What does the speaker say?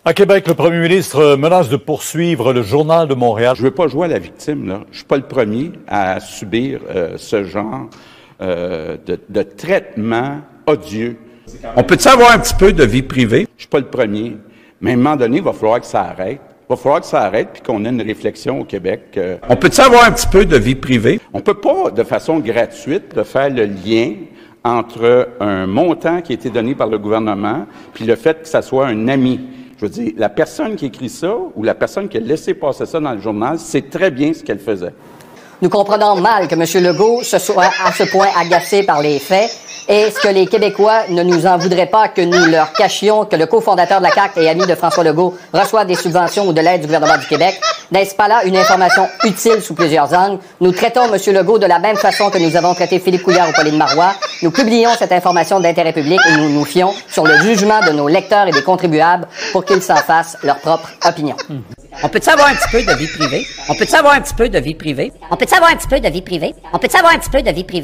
À Québec, le premier ministre menace de poursuivre le Journal de Montréal. Je veux pas jouer à la victime, là. Je suis pas le premier à subir ce genre de traitement odieux. On peut-tu avoir un petit peu de vie privée? Je suis pas le premier. Mais à un moment donné, il va falloir que ça arrête. Il va falloir que ça arrête puis qu'on ait une réflexion au Québec. On peut-tu avoir un petit peu de vie privée? On peut pas, de façon gratuite, faire le lien entre un montant qui a été donné par le gouvernement puis le fait que ça soit un ami. Je veux dire, la personne qui écrit ça ou la personne qui a laissé passer ça dans le journal sait très bien ce qu'elle faisait. Nous comprenons mal que M. Legault se soit à ce point agacé par les faits. Est-ce que les Québécois ne nous en voudraient pas que nous leur cachions que le cofondateur de la CAQ et ami de François Legault reçoit des subventions ou de l'aide du gouvernement du Québec? N'est-ce pas là une information utile sous plusieurs angles? Nous traitons M. Legault de la même façon que nous avons traité Philippe Couillard ou Pauline Marois. Nous publions cette information d'intérêt public et nous nous fions sur le jugement de nos lecteurs et des contribuables pour qu'ils s'en fassent leur propre opinion. On peut-tu avoir un petit peu de vie privée? On peut-tu avoir un petit peu de vie privée? On peut-tu avoir un petit peu de vie privée? On peut-tu avoir un petit peu de vie privée?